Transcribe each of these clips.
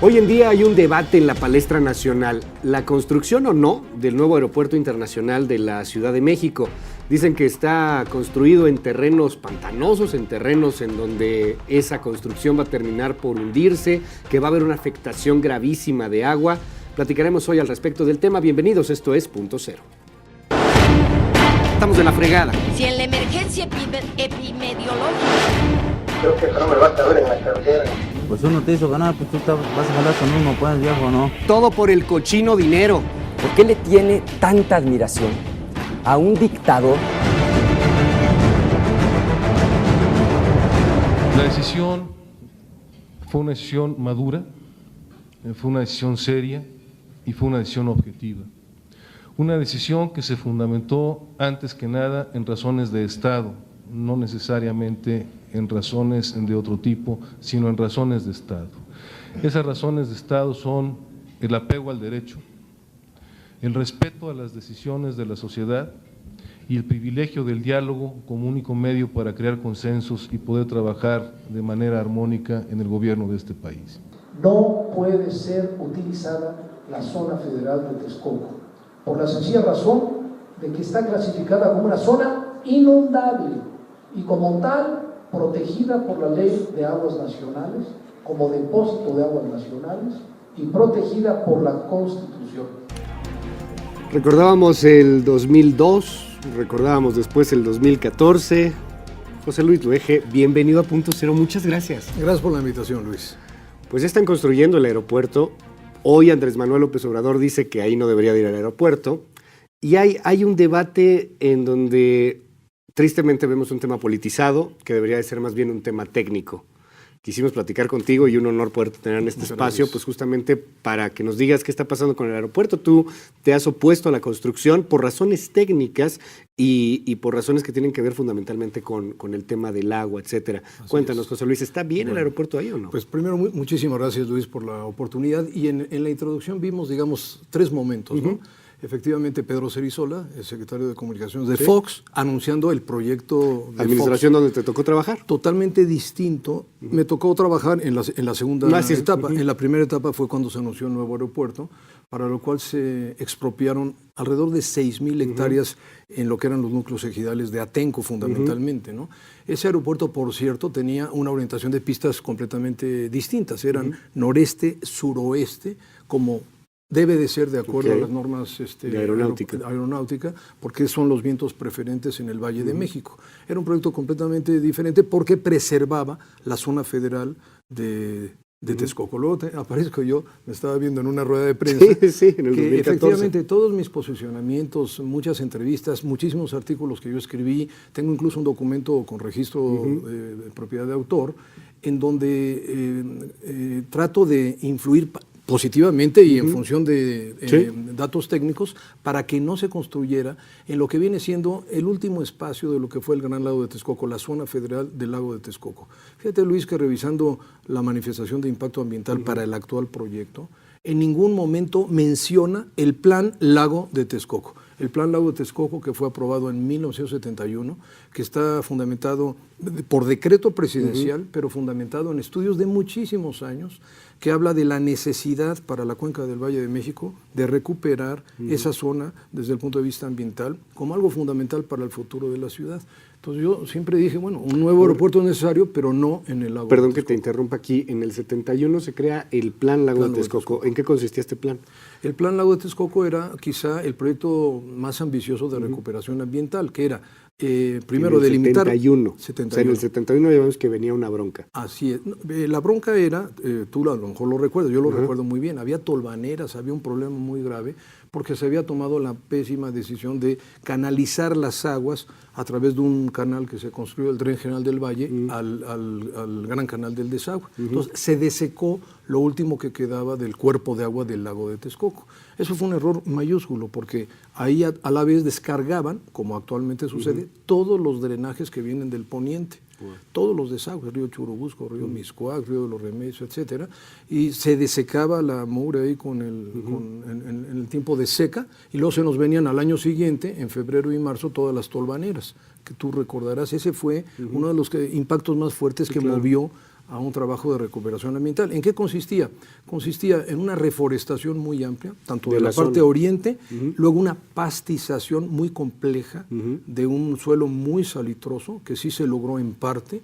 Hoy en día hay un debate en la palestra nacional, la construcción o no del nuevo aeropuerto internacional de la Ciudad de México. Dicen que está construido en terrenos pantanosos, en terrenos en donde esa construcción va a terminar por hundirse, que va a haber una afectación gravísima de agua. Platicaremos hoy al respecto del tema. Bienvenidos, esto es Punto Cero. Estamos de la fregada. Si en la emergencia epidemiológica... Creo que eso no me va a caber en la cartera. Pues uno te hizo ganar, pues tú vas a jalar con uno, pues viejo, ¿no? Todo por el cochino dinero. ¿Por qué le tiene tanta admiración a un dictador? La decisión fue una decisión madura, fue una decisión seria y fue una decisión objetiva. Una decisión que se fundamentó antes que nada en razones de Estado, no necesariamente en razones de otro tipo, sino en razones de Estado. Esas razones de Estado son el apego al derecho, el respeto a las decisiones de la sociedad y el privilegio del diálogo como único medio para crear consensos y poder trabajar de manera armónica en el gobierno de este país. No puede ser utilizada la zona federal de Texcoco, por la sencilla razón de que está clasificada como una zona inundable y como tal protegida por la Ley de Aguas Nacionales, como depósito de aguas nacionales y protegida por la Constitución. Recordábamos el 2002, recordábamos después el 2014. José Luis Luege, bienvenido a Punto Cero, muchas gracias. Gracias por la invitación, Luis. Pues ya están construyendo el aeropuerto. Hoy Andrés Manuel López Obrador dice que ahí no debería de ir al aeropuerto. Y hay un debate en donde tristemente vemos un tema politizado que debería de ser más bien un tema técnico. Quisimos platicar contigo y un honor poder tener en este espacio, pues justamente para que nos digas qué está pasando con el aeropuerto. Tú te has opuesto a la construcción por razones técnicas y por razones que tienen que ver fundamentalmente con el tema del agua, etcétera. Cuéntanos, José Luis, ¿está bien el aeropuerto ahí o no? Pues primero, muchísimas gracias, Luis, por la oportunidad. Y en la introducción vimos, digamos, tres momentos, ¿no? Efectivamente, Pedro Cerizola, el secretario de Comunicaciones de Fox, anunciando el proyecto de ¿Administración Fox, donde te tocó trabajar? Totalmente distinto. Me tocó trabajar en la segunda etapa. En la primera etapa fue cuando se anunció el nuevo aeropuerto, para lo cual se expropiaron alrededor de 6,000 hectáreas en lo que eran los núcleos ejidales de Atenco, fundamentalmente, ¿no? Ese aeropuerto, por cierto, tenía una orientación de pistas completamente distintas. Eran noreste, suroeste, como debe de ser de acuerdo a las normas de aeronáutica, porque son los vientos preferentes en el Valle de México. Era un proyecto completamente diferente porque preservaba la zona federal de Texcoco. Luego aparezco yo, me estaba viendo en una rueda de prensa, en el que 2014. efectivamente todos mis posicionamientos, muchas entrevistas, muchísimos artículos que yo escribí, tengo incluso un documento con registro de propiedad de autor, en donde trato de influir positivamente y en función de datos técnicos para que no se construyera en lo que viene siendo el último espacio de lo que fue el Gran Lago de Texcoco, la zona federal del Lago de Texcoco. Fíjate, Luis, que revisando la manifestación de impacto ambiental para el actual proyecto, en ningún momento menciona el Plan Lago de Texcoco. El Plan Lago de Texcoco, que fue aprobado en 1971, que está fundamentado por decreto presidencial, pero fundamentado en estudios de muchísimos años, que habla de la necesidad para la cuenca del Valle de México de recuperar esa zona desde el punto de vista ambiental como algo fundamental para el futuro de la ciudad. Entonces yo siempre dije, bueno, un nuevo aeropuerto es necesario, pero no en el lago. Perdón que te interrumpa aquí. En el 71 se crea el Plan Lago de Texcoco. ¿En qué consistía este plan? El Plan Lago de Texcoco era quizá el proyecto más ambicioso de recuperación ambiental, que era primero delimitar... 71. O sea, en el 71 ya vemos que venía una bronca. Así es. La bronca era, tú a lo mejor lo recuerdas, yo lo recuerdo muy bien, había tolvaneras, había un problema muy grave, porque se había tomado la pésima decisión de canalizar las aguas a través de un canal que se construyó, el Tren General del Valle, al Gran Canal del Desagüe. Entonces se desecó lo último que quedaba del cuerpo de agua del lago de Texcoco. Eso fue un error mayúsculo, porque ahí a la vez descargaban, como actualmente sucede, todos los drenajes que vienen del poniente. Todos los desagües, río Churubusco, río Mixcoac, río de los Remedios, etcétera, y se desecaba la mugre ahí en el tiempo de seca, y luego se nos venían al año siguiente, en febrero y marzo, todas las tolvaneras, que tú recordarás. Ese fue uno de los impactos más fuertes que movió a un trabajo de recuperación ambiental. ¿En qué consistía? Consistía en una reforestación muy amplia, tanto de la parte oriente, luego una pastización muy compleja de un suelo muy salitroso, que sí se logró en parte,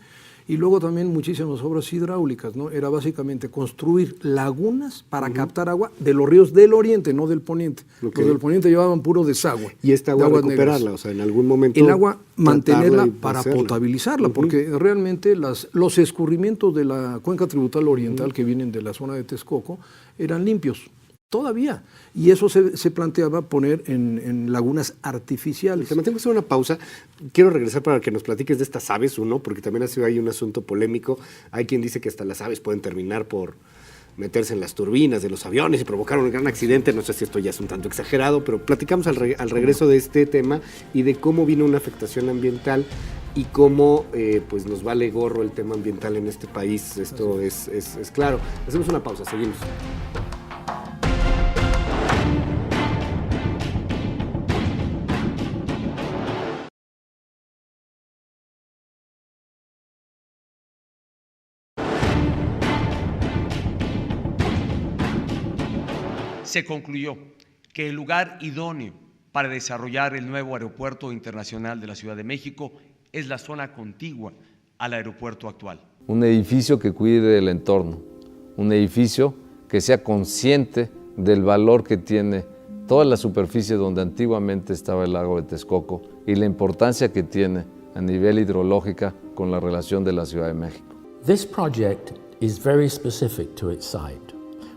y luego también muchísimas obras hidráulicas, ¿no? Era básicamente construir lagunas para captar agua de los ríos del oriente, no del poniente. Los del poniente llevaban puro desagüe. Y esta agua recuperarla, o sea, en algún momento... El agua mantenerla para potabilizarla, porque realmente los escurrimientos de la cuenca tributaria oriental que vienen de la zona de Texcoco eran limpios. Todavía. Y eso se planteaba poner en lagunas artificiales. Te mantengo que hacer una pausa. Quiero regresar para que nos platiques de estas aves, porque también ha sido ahí un asunto polémico. Hay quien dice que hasta las aves pueden terminar por meterse en las turbinas de los aviones y provocar un gran accidente. No sé si esto ya es un tanto exagerado, pero platicamos al regreso de este tema y de cómo vino una afectación ambiental y cómo pues nos vale gorro el tema ambiental en este país. Esto es claro. Hacemos una pausa, seguimos. Se concluyó que el lugar idóneo para desarrollar el nuevo Aeropuerto Internacional de la Ciudad de México es la zona contigua al aeropuerto actual. Un edificio que cuide el entorno, un edificio que sea consciente del valor que tiene toda la superficie donde antiguamente estaba el lago de Texcoco y la importancia que tiene a nivel hidrológica con la relación de la Ciudad de México. This project is very specific to its site.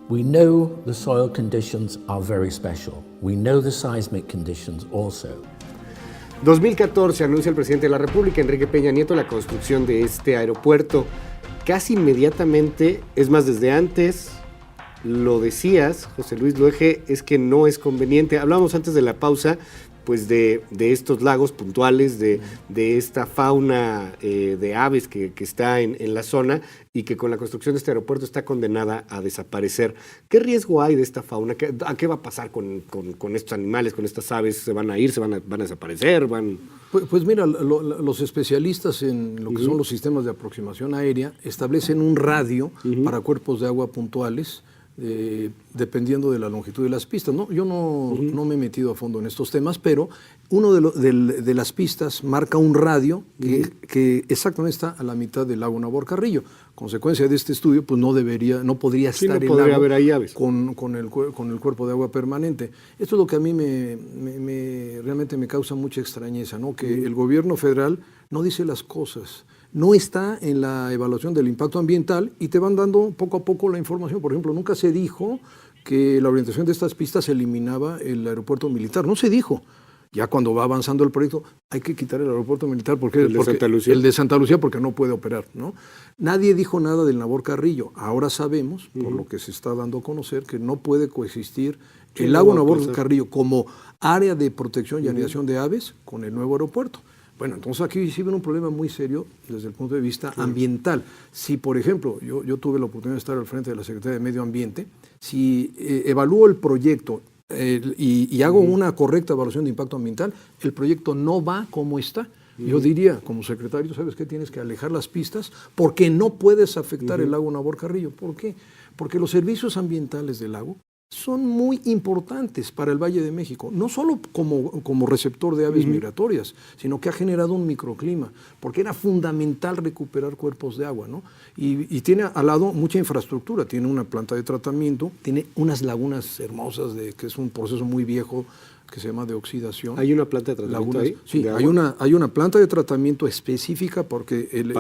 We know the soil conditions are very special. We know the seismic conditions also. 2014 anuncia el presidente de la República, Enrique Peña Nieto, la construcción de este aeropuerto. Casi inmediatamente, es más, desde antes, lo decías, José Luis Luege, es que no es conveniente. Hablábamos antes de la pausa, pues de estos lagos puntuales, de esta fauna de aves que está en la zona y que con la construcción de este aeropuerto está condenada a desaparecer. ¿Qué riesgo hay de esta fauna? ¿A qué va a pasar con estos animales, con estas aves? ¿Se van a ir, van a desaparecer? Pues mira, los especialistas en lo que son los sistemas de aproximación aérea establecen un radio para cuerpos de agua puntuales, dependiendo de la longitud de las pistas. Yo no me he metido a fondo en estos temas, pero uno de las pistas marca un radio que exactamente está a la mitad del lago Nabor-Carrillo. Consecuencia de este estudio, pues no podría estar el lago haber ahí aves. Con el cuerpo de agua permanente. Esto es lo que a mí realmente me causa mucha extrañeza, ¿no? Que el gobierno federal no dice las cosas, no está en la evaluación del impacto ambiental y te van dando poco a poco la información. Por ejemplo, nunca se dijo que la orientación de estas pistas eliminaba el aeropuerto militar. No se dijo. Ya cuando va avanzando el proyecto, hay que quitar el aeropuerto militar porque el de Santa Lucía porque no puede operar, ¿no? Nadie dijo nada del Nabor-Carrillo. Ahora sabemos, por lo que se está dando a conocer, que no puede coexistir el lago Nabor-Carrillo como área de protección y anidación de aves con el nuevo aeropuerto. Bueno, entonces aquí sí viene un problema muy serio desde el punto de vista ambiental. Si, por ejemplo, yo tuve la oportunidad de estar al frente de la Secretaría de Medio Ambiente, si evalúo el proyecto y hago una correcta evaluación de impacto ambiental, el proyecto no va como está. Yo diría, como secretario, ¿sabes qué? Tienes que alejar las pistas porque no puedes afectar el lago Nabor-Carrillo. ¿Por qué? Porque los servicios ambientales del lago son muy importantes para el Valle de México, no solo como receptor de aves migratorias, sino que ha generado un microclima, porque era fundamental recuperar cuerpos de agua, ¿no? Y tiene al lado mucha infraestructura, tiene una planta de tratamiento, tiene unas lagunas hermosas, que es un proceso muy viejo, que se llama de oxidación. ¿Hay una planta de tratamiento ahí? Sí, hay una planta de tratamiento específica porque el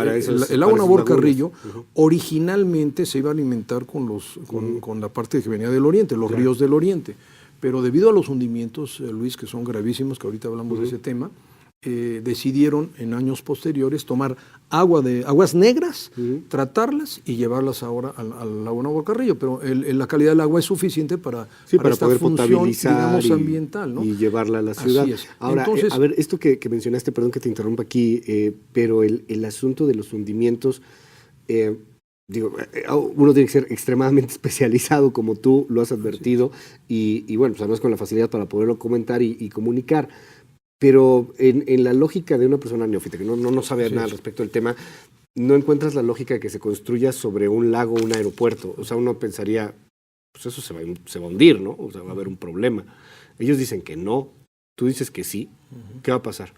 lago Nabor-Carrillo originalmente se iba a alimentar con la parte que venía del oriente, los ríos del oriente. Pero debido a los hundimientos, Luis, que son gravísimos, que ahorita hablamos de ese tema, decidieron en años posteriores tomar aguas negras, tratarlas y llevarlas ahora al lago Nabor-Carrillo, pero la calidad del agua es suficiente para esta poder función, potabilizar, digamos, ambiental, ¿no? Y llevarla a la ciudad. Así es. Ahora, entonces, a ver, esto que mencionaste, perdón que te interrumpa aquí, pero el asunto de los hundimientos, uno tiene que ser extremadamente especializado, como tú lo has advertido, y bueno, pues además con la facilidad para poderlo comentar y comunicar. Pero en la lógica de una persona neófita que no sabe nada al respecto del tema, no encuentras la lógica de que se construya sobre un lago un aeropuerto. O sea, uno pensaría, pues eso se va a hundir, ¿no? O sea, va a haber un problema. Ellos dicen que no, tú dices que sí. ¿Qué va a pasar?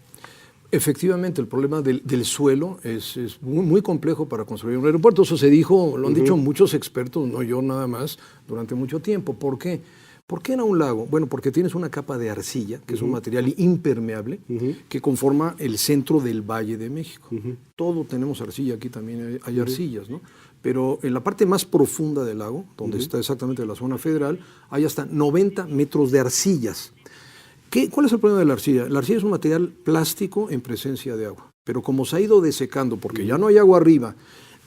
Efectivamente, el problema del suelo es muy complejo para construir un aeropuerto. Eso se dijo, lo han dicho muchos expertos, no yo nada más, durante mucho tiempo. ¿Por qué? ¿Por qué era un lago? Bueno, porque tienes una capa de arcilla, que es un material impermeable, que conforma el centro del Valle de México. Todo tenemos arcilla, aquí también hay arcillas, ¿no? Pero en la parte más profunda del lago, donde está exactamente la zona federal, hay hasta 90 metros de arcillas. ¿Cuál es el problema de la arcilla? La arcilla es un material plástico en presencia de agua, pero como se ha ido desecando, porque ya no hay agua arriba,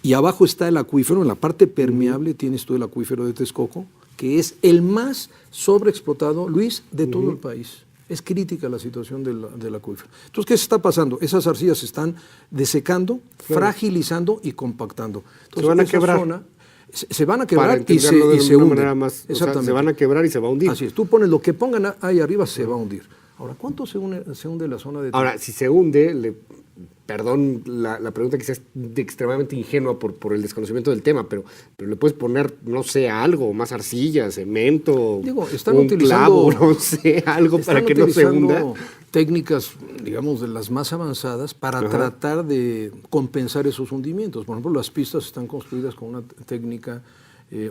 y abajo está el acuífero, en la parte permeable tienes tú el acuífero de Texcoco, que es el más sobreexplotado, Luis, de todo el país. Es crítica la situación del acuífero. Entonces, ¿qué se está pasando? Esas arcillas se están desecando, fragilizando y compactando. Entonces, se van a quebrar. Se van a quebrar y se hunden. O sea, se van a quebrar y se va a hundir. Así es. Tú pones lo que pongan ahí arriba, se va a hundir. Ahora, ¿cuánto se hunde la zona de... Ahora, si se hunde, perdón la pregunta quizás extremadamente ingenua por el desconocimiento del tema, pero le puedes poner, no sé, algo, más arcilla, cemento, un clavo, no sé, algo para que no se hunda. Técnicas, digamos, de las más avanzadas para tratar de compensar esos hundimientos. Por ejemplo, las pistas están construidas con una técnica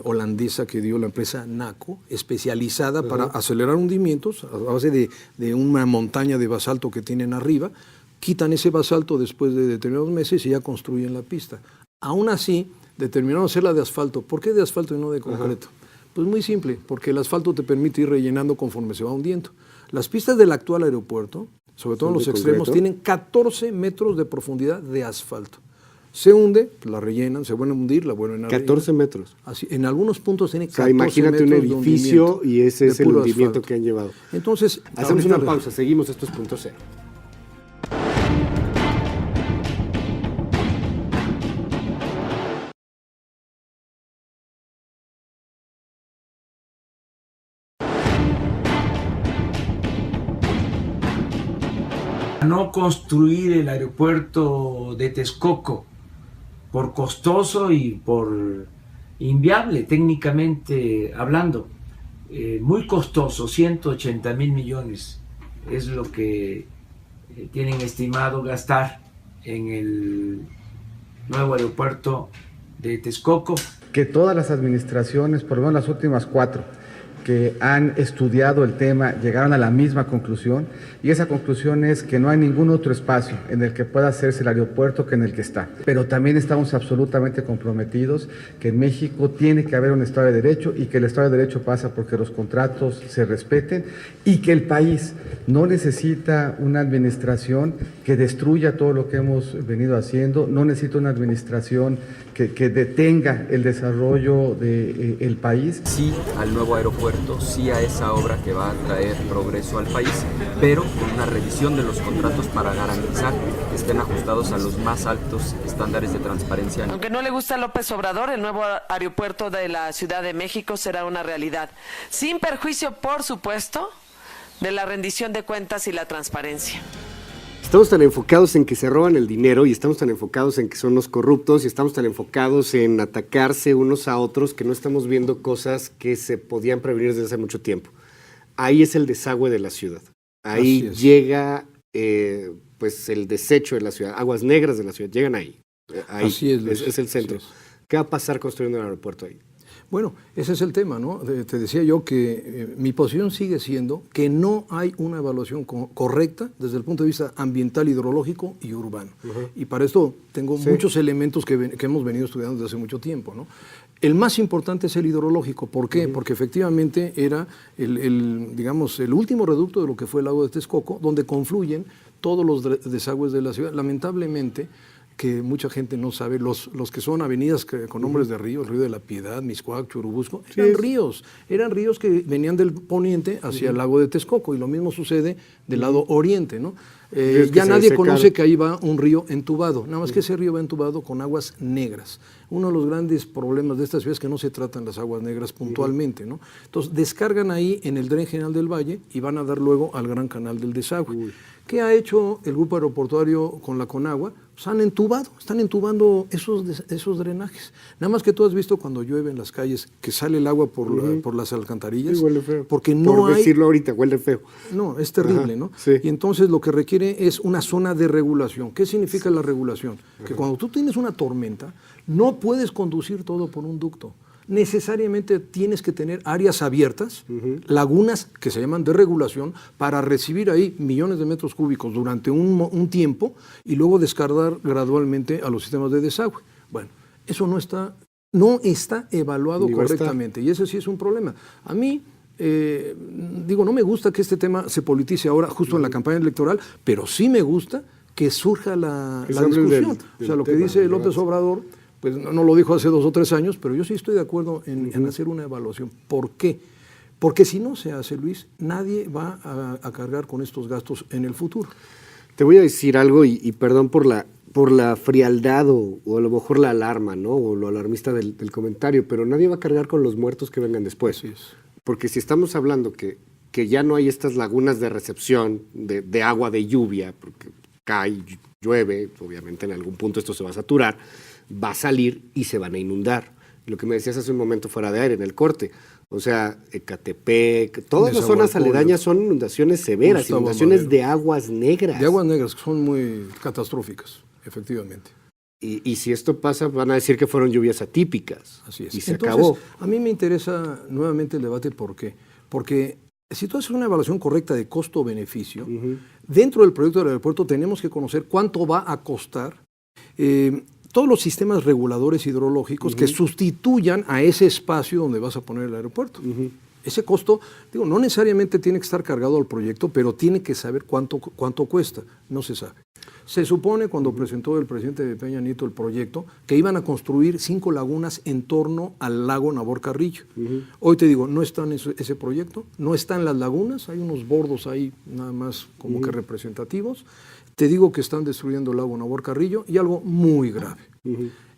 holandesa que dio la empresa NACO, especializada para acelerar hundimientos a base de una montaña de basalto que tienen arriba. Quitan ese basalto después de determinados meses y ya construyen la pista. Aún así, determinaron hacerla de asfalto. ¿Por qué de asfalto y no de concreto? Pues muy simple, porque el asfalto te permite ir rellenando conforme se va hundiendo. Las pistas del actual aeropuerto, sobre todo en los extremos, tienen 14 metros de profundidad de asfalto. Se hunde, la rellenan, se vuelven a hundir, la vuelven a rellenar. 14 metros. Así, en algunos puntos tiene 14 imagínate metros un edificio y ese es el hundimiento que han llevado. Entonces, hacemos una pausa, seguimos, esto es Punto Cero. No construir el aeropuerto de Texcoco por costoso y por inviable técnicamente hablando, muy costoso, 180,000 millones es lo que tienen estimado gastar en el nuevo aeropuerto de Texcoco. Que todas las administraciones, por lo menos las últimas 4, que han estudiado el tema, llegaron a la misma conclusión, y esa conclusión es que no hay ningún otro espacio en el que pueda hacerse el aeropuerto que en el que está. Pero también estamos absolutamente comprometidos que en México tiene que haber un Estado de Derecho, y que el Estado de Derecho pasa porque los contratos se respeten, y que el país no necesita una administración que destruya todo lo que hemos venido haciendo, no necesita una administración que detenga el desarrollo del país. Sí al nuevo aeropuerto, sí a esa obra que va a traer progreso al país, pero con una revisión de los contratos para garantizar que estén ajustados a los más altos estándares de transparencia. Aunque no le gusta a López Obrador, el nuevo aeropuerto de la Ciudad de México será una realidad, sin perjuicio, por supuesto, de la rendición de cuentas y la transparencia. Estamos tan enfocados en que se roban el dinero, y estamos tan enfocados en que son los corruptos, y estamos tan enfocados en atacarse unos a otros, que no estamos viendo cosas que se podían prevenir desde hace mucho tiempo. Ahí es el desagüe de la ciudad. Ahí llega pues el desecho de la ciudad, aguas negras de la ciudad, llegan ahí. Ahí Así es el centro. ¿Qué va a pasar construyendo el aeropuerto ahí? Bueno, ese es el tema, ¿no? Te decía yo que mi posición sigue siendo que no hay una evaluación correcta desde el punto de vista ambiental, hidrológico y urbano. Y para esto tengo muchos elementos que hemos venido estudiando desde hace mucho tiempo, ¿no? El más importante es el hidrológico. ¿Por qué? Porque efectivamente era digamos, el último reducto de lo que fue el lago de Texcoco, donde confluyen todos los desagües de la ciudad. Lamentablemente, que mucha gente no sabe, los que son avenidas con nombres de ríos, Río de la Piedad, Mixcoac, Churubusco, eran ríos que venían del poniente hacia el lago de Texcoco, y lo mismo sucede del lado oriente, ¿no? Ya nadie conoce que ahí va un río entubado, nada más que ese río va entubado con aguas negras. Uno de los grandes problemas de esta ciudad es que no se tratan las aguas negras puntualmente, ¿no? Entonces descargan ahí en el Dren General del Valle y van a dar luego al Gran Canal del Desagüe. ¿Qué ha hecho el grupo aeroportuario con la Conagua? Pues están entubando esos drenajes. Nada más que tú has visto cuando llueve en las calles que sale el agua por las alcantarillas. Sí, huele feo. Porque no por hay... decirlo ahorita, huele feo. No, es terrible, ¿no? Sí. Y entonces lo que requiere es una zona de regulación. ¿Qué significa la regulación? Que cuando tú tienes una tormenta, no puedes conducir todo por un ducto. Necesariamente tienes que tener áreas abiertas, lagunas que se llaman de regulación, para recibir ahí millones de metros cúbicos durante un tiempo y luego descargar gradualmente a los sistemas de desagüe. Bueno, eso no está evaluado correctamente y ese sí es un problema. A mí, no me gusta que este tema se politice ahora justo en la campaña electoral, pero sí me gusta que surja la discusión. O sea, lo que dice López Obrador, pues no lo dijo hace 2 o 3 años, pero yo sí estoy de acuerdo en hacer una evaluación. ¿Por qué? Porque si no se hace, Luis, nadie va a cargar con estos gastos en el futuro. Te voy a decir algo y perdón por la frialdad o a lo mejor la alarma, ¿no? O lo alarmista del comentario, pero nadie va a cargar con los muertos que vengan después. Así es. Porque si estamos hablando que ya no hay estas lagunas de recepción de agua de lluvia, porque cae, llueve, obviamente en algún punto esto se va a saturar, va a salir y se van a inundar. Lo que me decías hace un momento fuera de aire, en el corte. O sea, Ecatepec, todas las zonas aledañas son inundaciones severas, inundaciones de aguas negras. De aguas negras, que son muy catastróficas, efectivamente. Y si esto pasa, van a decir que fueron lluvias atípicas. Así es. Y se Entonces, acabó. A mí me interesa nuevamente el debate, ¿por qué? Porque si tú haces una evaluación correcta de costo-beneficio, dentro del proyecto del aeropuerto tenemos que conocer cuánto va a costar todos los sistemas reguladores hidrológicos que sustituyan a ese espacio donde vas a poner el aeropuerto. Ese costo, no necesariamente tiene que estar cargado al proyecto, pero tiene que saber cuánto cuesta. No se sabe. Se supone, cuando presentó el presidente Peña Nieto el proyecto, que iban a construir 5 lagunas en torno al lago Nabor Carrillo. Hoy te digo, no está en ese proyecto, no están las lagunas, hay unos bordos ahí nada más como que representativos. Te digo que están destruyendo el lago Nabor Carrillo y algo muy grave.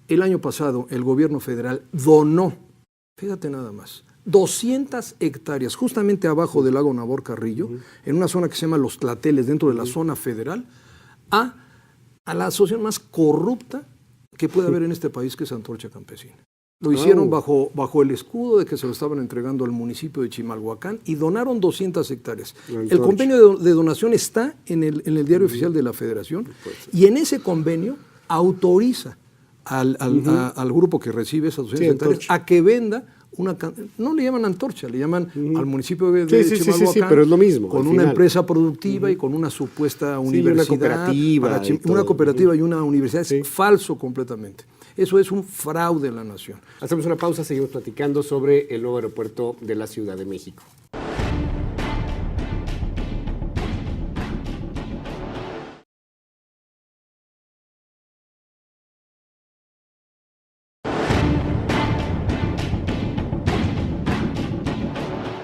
El año pasado el gobierno federal donó, fíjate nada más, 200 hectáreas justamente abajo del lago Nabor Carrillo, en una zona que se llama Los Tlateles, dentro de la zona federal, a la asociación más corrupta que puede haber en este país, que es Antorcha Campesina. Lo hicieron bajo el escudo de que se lo estaban entregando al municipio de Chimalhuacán y donaron 200 hectáreas. El convenio de donación está en el diario oficial de la Federación y en ese convenio autoriza al grupo que recibe esas 200 hectáreas a que venda no le llaman Antorcha, le llaman al municipio de Chimalhuacán, sí, pero es lo mismo, con una empresa productiva y con una supuesta universidad, una cooperativa y una universidad. Es falso completamente. Eso es un fraude en la nación. Hacemos una pausa, seguimos platicando sobre el nuevo aeropuerto de la Ciudad de México.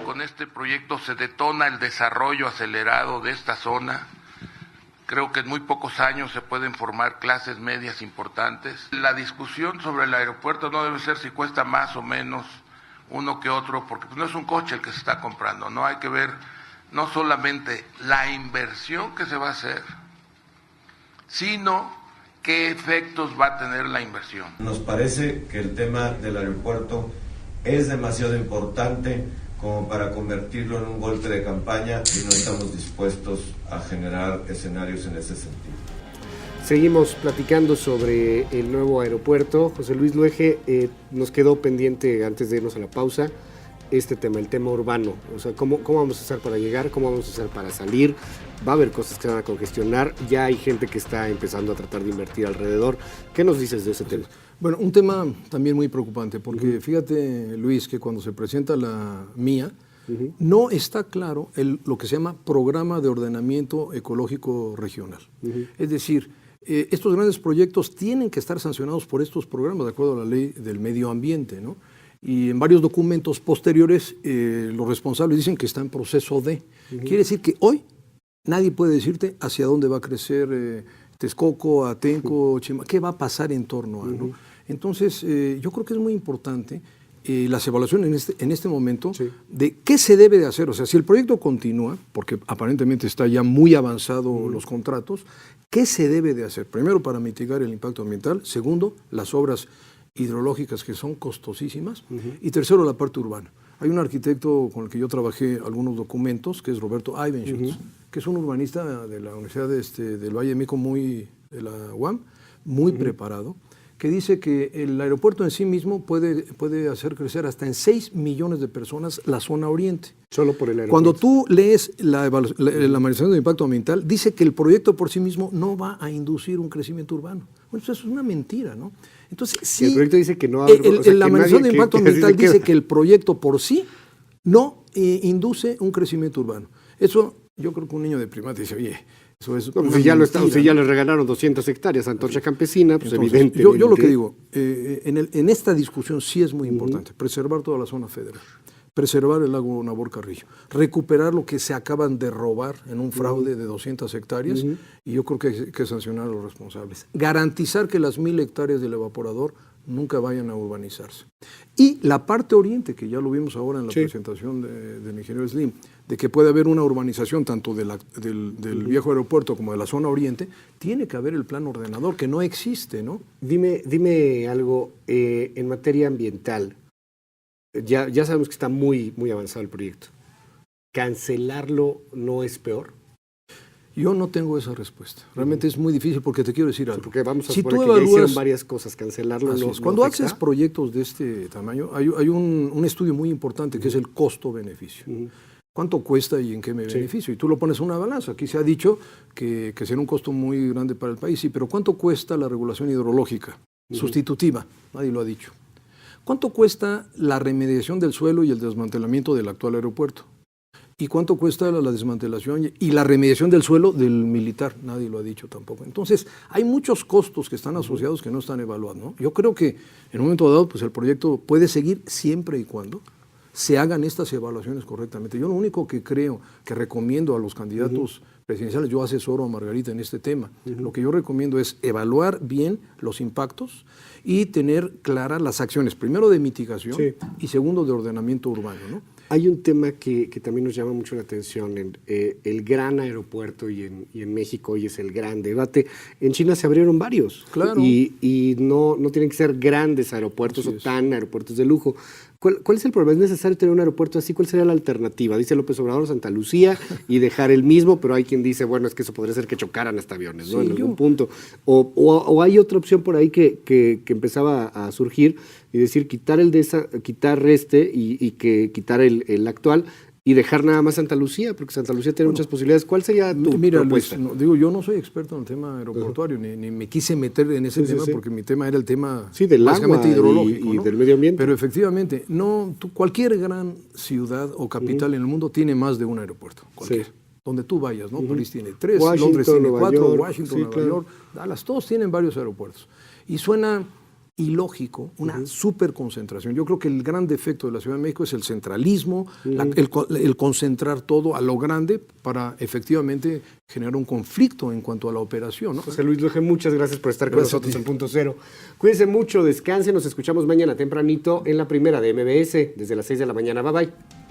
Con este proyecto se detona el desarrollo acelerado de esta zona. Creo que en muy pocos años se pueden formar clases medias importantes. La discusión sobre el aeropuerto no debe ser si cuesta más o menos uno que otro, porque no es un coche el que se está comprando, no hay que ver no solamente la inversión que se va a hacer, sino qué efectos va a tener la inversión. Nos parece que el tema del aeropuerto es demasiado importante como para convertirlo en un golpe de campaña y no estamos dispuestos a generar escenarios en ese sentido. Seguimos platicando sobre el nuevo aeropuerto. José Luis Luege, nos quedó pendiente antes de irnos a la pausa este tema, el tema urbano. O sea, ¿cómo vamos a hacer para llegar? ¿Cómo vamos a hacer para salir? Va a haber cosas que van a congestionar. Ya hay gente que está empezando a tratar de invertir alrededor. ¿Qué nos dices de ese tema? Bueno, un tema también muy preocupante, porque fíjate, Luis, que cuando se presenta la MIA, no está claro lo que se llama Programa de Ordenamiento Ecológico Regional. Es decir, estos grandes proyectos tienen que estar sancionados por estos programas, de acuerdo a la ley del medio ambiente, ¿no? Y en varios documentos posteriores, los responsables dicen que está en proceso de. Quiere decir que hoy nadie puede decirte hacia dónde va a crecer Texcoco, Atenco, Chimaltenango, qué va a pasar en torno a, ¿no? Entonces, yo creo que es muy importante las evaluaciones en este momento de qué se debe de hacer. O sea, si el proyecto continúa, porque aparentemente está ya muy avanzado los contratos, ¿qué se debe de hacer? Primero, para mitigar el impacto ambiental. Segundo, las obras hidrológicas que son costosísimas. Y tercero, la parte urbana. Hay un arquitecto con el que yo trabajé algunos documentos, que es Roberto Ivenschutz, que es un urbanista de la Universidad del Valle de México, de la UAM, muy preparado, que dice que el aeropuerto en sí mismo puede hacer crecer hasta en 6 millones de personas la zona oriente. Solo por el aeropuerto. Cuando tú lees la evaluación de impacto ambiental, dice que el proyecto por sí mismo no va a inducir un crecimiento urbano. Bueno, eso es una mentira, ¿no? Entonces, sí, el proyecto dice que no. La evaluación de impacto ambiental dice que el proyecto por sí no induce un crecimiento urbano. Eso, yo creo que un niño de primaria dice, oye, eso es si ya les regalaron 200 hectáreas a Antorcha Campesina, pues entonces, evidentemente. Yo lo que digo, en esta discusión sí es muy importante preservar toda la zona federal, preservar el lago Nabor Carrillo, recuperar lo que se acaban de robar en un fraude de 200 hectáreas, y yo creo que hay que sancionar a los responsables. Garantizar que las 1000 hectáreas del evaporador nunca vayan a urbanizarse. Y la parte oriente, que ya lo vimos ahora en la presentación del ingeniero Slim, de que puede haber una urbanización tanto del viejo aeropuerto como de la zona oriente, tiene que haber el plan ordenador, que no existe, ¿no? Dime algo, en materia ambiental, ya sabemos que está muy, muy avanzado el proyecto. ¿Cancelarlo no es peor? Yo no tengo esa respuesta. Realmente es muy difícil porque te quiero decir algo. Porque vamos a suponer que ya hicieron varias cosas, cancelarlo no. Cuando haces proyectos de este tamaño, hay un estudio muy importante que es el costo-beneficio. ¿Cuánto cuesta y en qué me beneficio? Y tú lo pones en una balanza. Aquí se ha dicho que será un costo muy grande para el país, sí, pero ¿cuánto cuesta la regulación hidrológica sustitutiva? Nadie lo ha dicho. ¿Cuánto cuesta la remediación del suelo y el desmantelamiento del actual aeropuerto? ¿Y cuánto cuesta la desmantelación y la remediación del suelo del militar? Nadie lo ha dicho tampoco. Entonces, hay muchos costos que están asociados que no están evaluados, ¿no? Yo creo que en un momento dado, pues el proyecto puede seguir siempre y cuando se hagan estas evaluaciones correctamente. Yo lo único que creo, que recomiendo a los candidatos presidenciales, yo asesoro a Margarita en este tema, lo que yo recomiendo es evaluar bien los impactos y tener claras las acciones, primero de mitigación y segundo de ordenamiento urbano, ¿no? Hay un tema que también nos llama mucho la atención, el gran aeropuerto y en México hoy es el gran debate. En China se abrieron varios y no tienen que ser grandes aeropuertos aeropuertos de lujo. ¿Cuál es el problema? ¿Es necesario tener un aeropuerto así? ¿Cuál sería la alternativa? Dice López Obrador, Santa Lucía y dejar el mismo, pero hay quien dice, bueno, es que eso podría ser que chocaran hasta aviones, ¿no? En algún punto. O hay otra opción por ahí que empezaba a surgir y decir quitar quitar y que quitar el actual y dejar nada más Santa Lucía, porque Santa Lucía tiene muchas posibilidades. ¿Cuál sería tu propuesta? Luis, yo no soy experto en el tema aeroportuario, ni me quise meter en ese tema porque mi tema era el tema del agua hidrológico y del medio ambiente. Pero efectivamente, cualquier gran ciudad o capital en el mundo tiene más de un aeropuerto. Donde tú vayas, ¿no? París tiene 3, Londres tiene 4, Washington, Nueva York, Dallas, todos tienen varios aeropuertos. Y suena ilógico, una superconcentración. Yo creo que el gran defecto de la Ciudad de México es el centralismo, el concentrar todo a lo grande para efectivamente generar un conflicto en cuanto a la operación, ¿no? José Luis Loje, muchas gracias por estar con nosotros en Punto Cero. Cuídense mucho, descansen, nos escuchamos mañana tempranito en la primera de MBS, desde las 6 de la mañana. Bye bye.